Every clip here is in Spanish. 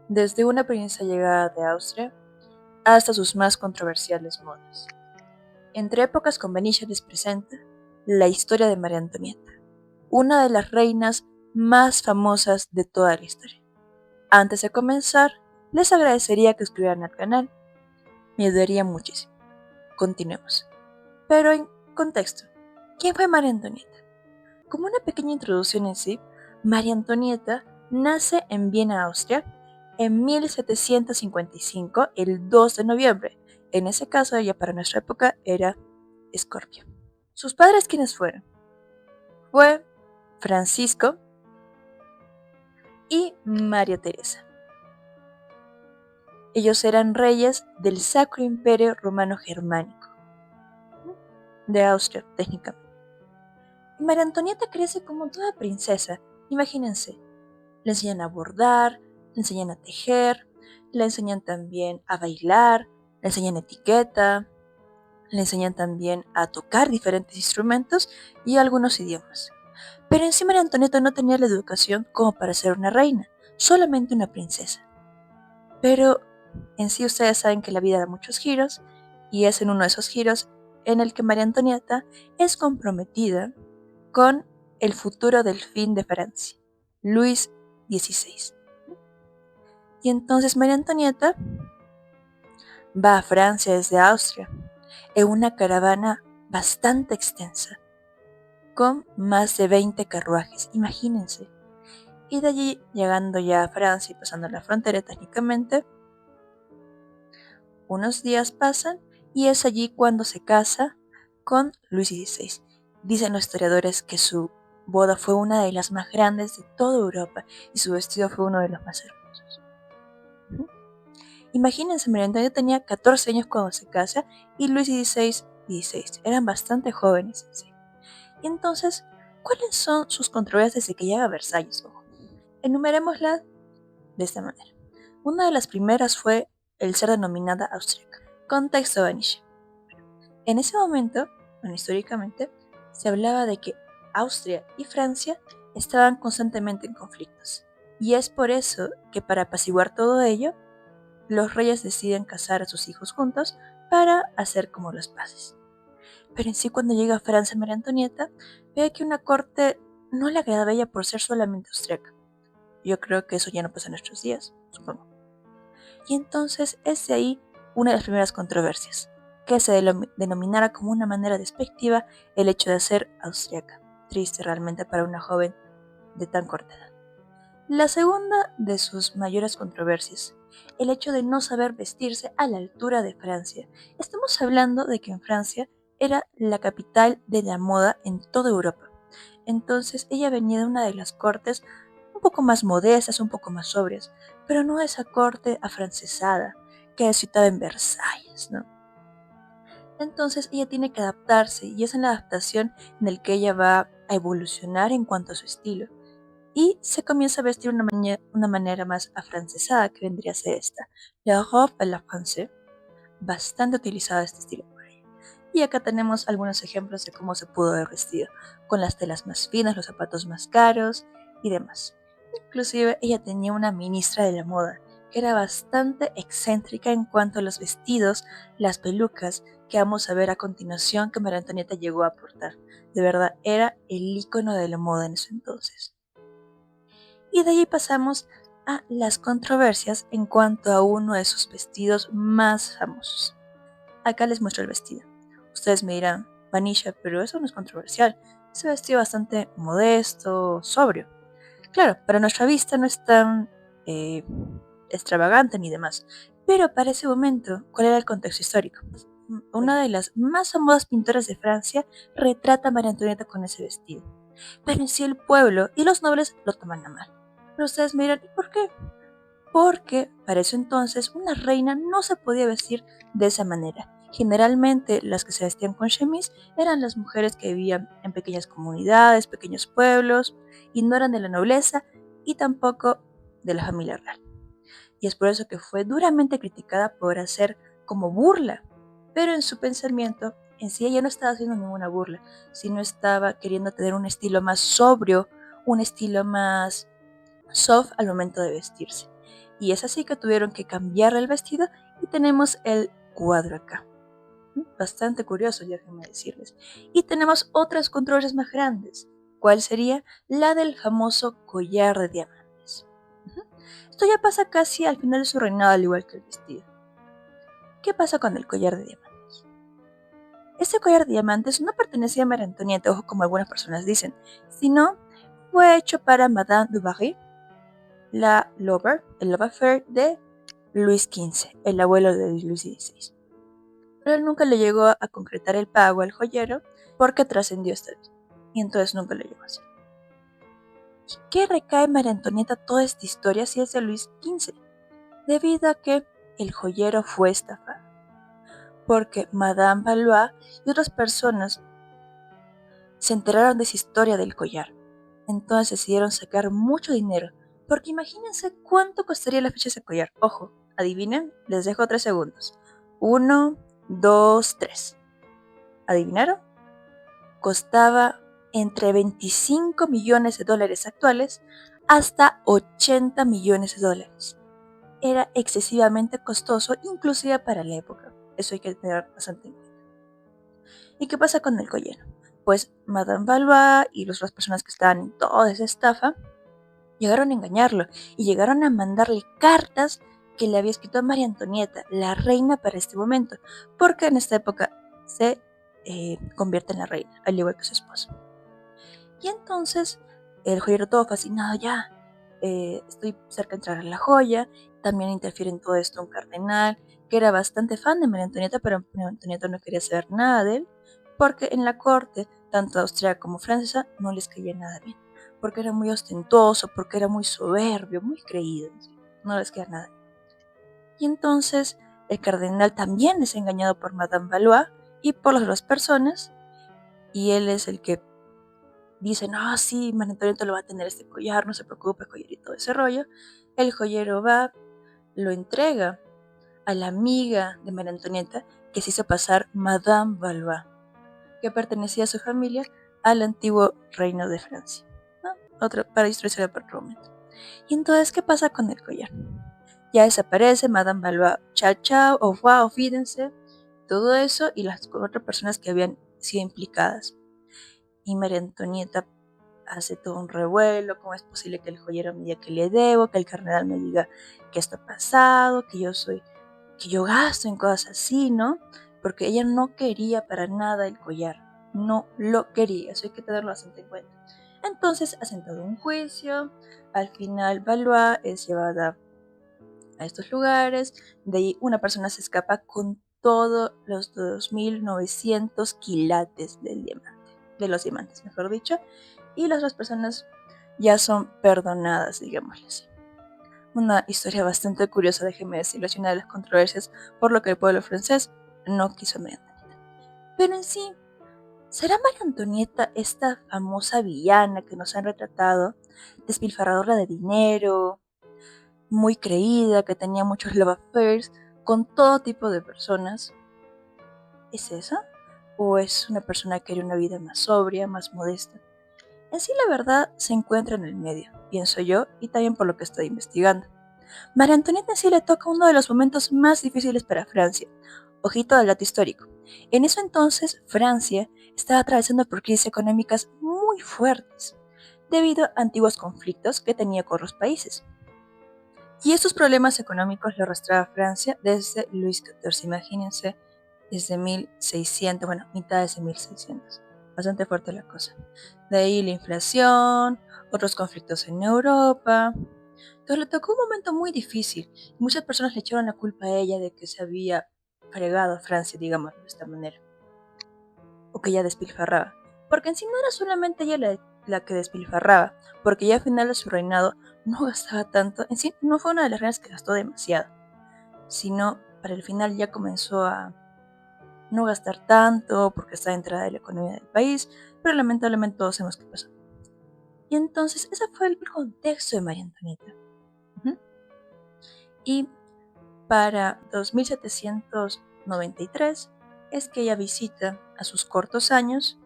desde una princesa llegada de Austria hasta sus más controversiales modas. Entre épocas con Venecia les presenta la historia de María Antonieta, una de las reinas más famosas de toda la historia. Antes de comenzar, les agradecería que suscribieran al canal, me ayudaría muchísimo. Continuemos. Pero en contexto, ¿quién fue María Antonieta? Como una pequeña introducción en sí, María Antonieta nace en Viena, Austria, en 1755, el 2 de noviembre. En ese caso, ella para nuestra época era Escorpio. ¿Sus padres quiénes fueron? Fue Francisco y María Teresa. Ellos eran reyes del Sacro Imperio Romano Germánico, de Austria, técnicamente. María Antonieta crece como toda princesa, imagínense. Le enseñan a bordar, le enseñan a tejer, le enseñan también a bailar, le enseñan etiqueta, le enseñan también a tocar diferentes instrumentos y algunos idiomas. Pero en sí María Antonieta no tenía la educación como para ser una reina, solamente una princesa. Pero en sí ustedes saben que la vida da muchos giros, y es en uno de esos giros en el que María Antonieta es comprometida con el futuro delfín de Francia, Luis XVI. Y entonces María Antonieta va a Francia desde Austria en una caravana bastante extensa, con más de 20 carruajes, imagínense. Y de allí, llegando ya a Francia y pasando la frontera técnicamente, unos días pasan y es allí cuando se casa con Luis XVI. Dicen los historiadores que su boda fue una de las más grandes de toda Europa y su vestido fue uno de los más hermosos. Imagínense, María Antonieta tenía 14 años cuando se casa y Luis XVI 16. Eran bastante jóvenes en sí. Y entonces, ¿cuáles son sus controversias desde que llega a Versalles? Enumerémoslas de esta manera. Una de las primeras fue el ser denominada austríaca. Contexto Venecia. En ese momento, históricamente, se hablaba de que Austria y Francia estaban constantemente en conflictos. Y es por eso que para apaciguar todo ello, los reyes deciden casar a sus hijos juntos para hacer como las paces. Pero en sí cuando llega a Francia María Antonieta, ve que una corte no le agradaba a ella por ser solamente austríaca. Yo creo que eso ya no pasa en nuestros días, supongo. Y entonces es de ahí una de las primeras controversias, que se denominara como una manera despectiva el hecho de ser austríaca. Triste realmente para una joven de tan corta edad. La segunda de sus mayores controversias, el hecho de no saber vestirse a la altura de Francia. Estamos hablando de que en Francia era la capital de la moda en toda Europa. Entonces ella venía de una de las cortes un poco más modestas, un poco más sobrias, pero no esa corte afrancesada que es citada en Versalles, ¿no? Entonces ella tiene que adaptarse y es en la adaptación en el que ella va a evolucionar en cuanto a su estilo y se comienza a vestir de una manera más afrancesada, que vendría a ser esta, la robe à la française, bastante utilizada este estilo por ella. Y acá tenemos algunos ejemplos de cómo se pudo haber vestido, con las telas más finas, los zapatos más caros y demás. Inclusive ella tenía una ministra de la moda, que era bastante excéntrica en cuanto a los vestidos, las pelucas, que vamos a ver a continuación que María Antonieta llegó a aportar. De verdad, era el ícono de la moda en ese entonces. Y de allí pasamos a las controversias en cuanto a uno de sus vestidos más famosos. Acá les muestro el vestido. Ustedes me dirán, Vanisha, pero eso no es controversial. Ese vestido bastante modesto, sobrio. Claro, para nuestra vista no es tan extravagante ni demás. Pero para ese momento, ¿cuál era el contexto histórico? Una de las más famosas pintoras de Francia retrata a María Antonieta con ese vestido. Pero en sí el pueblo y los nobles lo toman a mal. Pero ustedes me dirán, ¿y por qué? Porque para eso entonces una reina no se podía vestir de esa manera. Generalmente las que se vestían con chemise eran las mujeres que vivían en pequeñas comunidades, pequeños pueblos, y no eran de la nobleza y tampoco de la familia real. Y es por eso que fue duramente criticada por hacer como burla. Pero en su pensamiento, en sí ella no estaba haciendo ninguna burla, sino estaba queriendo tener un estilo más sobrio, un estilo más soft al momento de vestirse. Y es así que tuvieron que cambiarle el vestido y tenemos el cuadro acá. Bastante curioso, déjenme decirles. Y tenemos otras controversias más grandes. ¿Cuál sería? La del famoso collar de diamantes. Esto ya pasa casi al final de su reinado, al igual que el vestido. ¿Qué pasa con el collar de diamantes? Este collar de diamantes no pertenecía a María Antonieta, ojo, como algunas personas dicen, sino fue hecho para Madame du Barry, la lover, el love affair de Luis XV, el abuelo de Luis XVI. Pero él nunca le llegó a concretar el pago al joyero porque trascendió esta vez, y entonces nunca le llegó a hacer. ¿Y qué recae en María Antonieta toda esta historia si es de Luis XV? Debido a que el joyero fue estafado, porque Madame Valois y otras personas se enteraron de esa historia del collar. Entonces decidieron sacar mucho dinero, porque imagínense cuánto costaría la fecha de ese collar. Ojo, adivinen, les dejo 3 segundos. 1, 2, 3. ¿Adivinaron? Costaba entre 25 millones de dólares actuales hasta 80 millones de dólares. Era excesivamente costoso, inclusive para la época. Eso hay que tener bastante en cuenta. ¿Y qué pasa con el collar? Pues Madame Valois y las otras personas que estaban en toda esa estafa llegaron a engañarlo y llegaron a mandarle cartas que le había escrito a María Antonieta, la reina para este momento, porque en esta época se convierte en la reina, al igual que su esposo. Y entonces el joyero todo fascinado, ya, estoy cerca de entrar a la joya, también interfiere en todo esto un cardenal, que era bastante fan de María Antonieta, pero María Antonieta no quería saber nada de él, porque en la corte, tanto austríaca como francesa, no les caía nada bien, porque era muy ostentoso, porque era muy soberbio, muy creído, no les caía nada bien. Y entonces el cardenal también es engañado por Madame Valois y por las otras personas, y él es el que dice, no, sí, María Antonieta lo va a tener este collar, no se preocupe, joyero y todo ese rollo. El joyero va, lo entrega a la amiga de María Antonieta, que se hizo pasar Madame Valois, que pertenecía a su familia al antiguo reino de Francia. ¿No? Para distraerse por otro momento. Y entonces, ¿qué pasa con el collar? Ya desaparece Madame Valois, chao, chao, au revoir, olvídense, todo eso y las otras personas que habían sido implicadas. Y María Antonieta hace todo un revuelo, cómo es posible que el joyero me diga que le debo, que el cardenal me diga que esto ha pasado, que yo gasto en cosas así, ¿no? Porque ella no quería para nada el collar, no lo quería, eso hay que tenerlo bastante en cuenta. Entonces hacen todo un juicio, al final Valois es llevada a estos lugares, de ahí una persona se escapa con todos los 2.900 quilates del diamante, de los diamantes, mejor dicho, y las otras personas ya son perdonadas, digámosle así. Una historia bastante curiosa, déjeme decirlo, y una de las controversias por lo que el pueblo francés no quiso a María Antonieta. Pero en sí, ¿será María Antonieta esta famosa villana que nos han retratado, despilfarradora de dinero, muy creída, que tenía muchos love affairs con todo tipo de personas? ¿Es esa? ¿O es una persona que quería una vida más sobria, más modesta? En sí la verdad se encuentra en el medio, pienso yo, y también por lo que estoy investigando. María Antonieta en sí le toca uno de los momentos más difíciles para Francia. Ojito al dato histórico. En ese entonces, Francia estaba atravesando por crisis económicas muy fuertes, debido a antiguos conflictos que tenía con los países. Y estos problemas económicos lo arrastraba Francia desde Luis XIV, imagínense, desde 1600, bueno, mitades de 1600. Bastante fuerte la cosa. De ahí la inflación, otros conflictos en Europa. Entonces le tocó un momento muy difícil. Muchas personas le echaron la culpa a ella de que se había fregado a Francia, digamos, de esta manera. O que ella despilfarraba. Porque en sí no era solamente ella la que despilfarraba, porque ya al final de su reinado no gastaba tanto. En sí no fue una de las reinas que gastó demasiado, sino para el final ya comenzó a no gastar tanto porque está entrada de la economía del país, pero lamentablemente todos sabemos qué pasó. Y entonces ese fue el contexto de María Antonieta. Y para 2793 es que ella visita a sus cortos años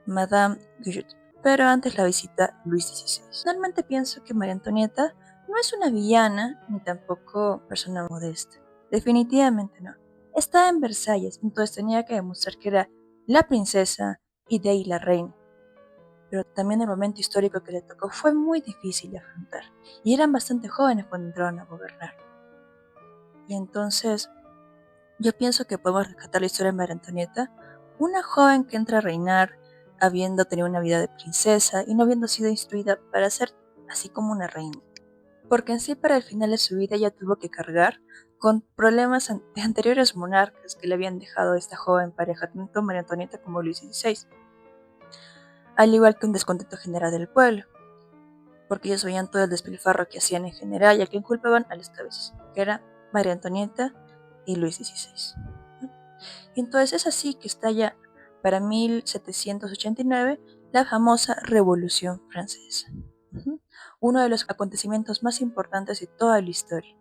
Madame Guyon, pero antes la visita Luis XVI. Realmente pienso que María Antonieta No es una villana ni tampoco persona modesta. Definitivamente no. Estaba en Versalles, entonces tenía que demostrar que era la princesa y de ahí la reina. Pero también el momento histórico que le tocó fue muy difícil de afrontar. Y eran bastante jóvenes cuando entraron a gobernar. Y entonces yo pienso que podemos rescatar la historia de María Antonieta, una joven que entra a reinar habiendo tenido una vida de princesa y no habiendo sido instruida para ser así como una reina. Porque en sí para el final de su vida ella tuvo que cargar con problemas de anteriores monarcas que le habían dejado a esta joven pareja, tanto María Antonieta como Luis XVI, al igual que un descontento general del pueblo, porque ellos veían todo el despilfarro que hacían en general y a quien culpaban a las cabezas, que era María Antonieta y Luis XVI. Y entonces es así que estalla para 1789 la famosa Revolución Francesa, uno de los acontecimientos más importantes de toda la historia.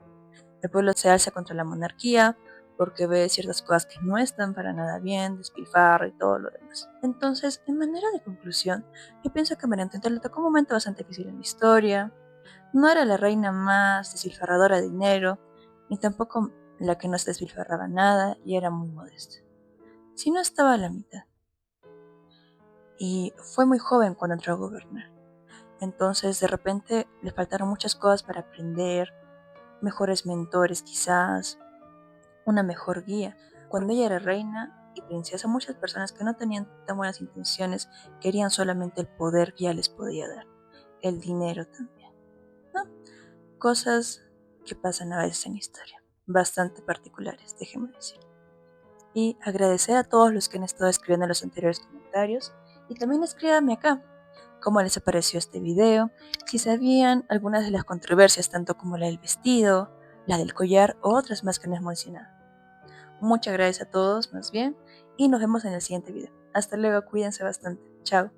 El pueblo se alza contra la monarquía porque ve ciertas cosas que no están para nada bien, despilfarro y todo lo demás. Entonces, en manera de conclusión, yo pienso que María Antonieta le tocó un momento bastante difícil en la historia. No era la reina más despilfarradora de dinero, ni tampoco la que no se despilfarraba nada y era muy modesta. Si no estaba a la mitad. Y fue muy joven cuando entró a gobernar. Entonces, de repente, le faltaron muchas cosas para aprender, mejores mentores quizás, una mejor guía. Cuando ella era reina y princesa, muchas personas que no tenían tan buenas intenciones querían solamente el poder que ya les podía dar, el dinero también, ¿no? Cosas que pasan a veces en la historia, bastante particulares, déjenme decir. Y agradecer a todos los que han estado escribiendo en los anteriores comentarios y también escríbanme acá cómo les pareció este video, si sabían algunas de las controversias, tanto como la del vestido, la del collar o otras más que no he mencionado. Muchas gracias a todos, más bien, y nos vemos en el siguiente video. Hasta luego, cuídense bastante. Chao.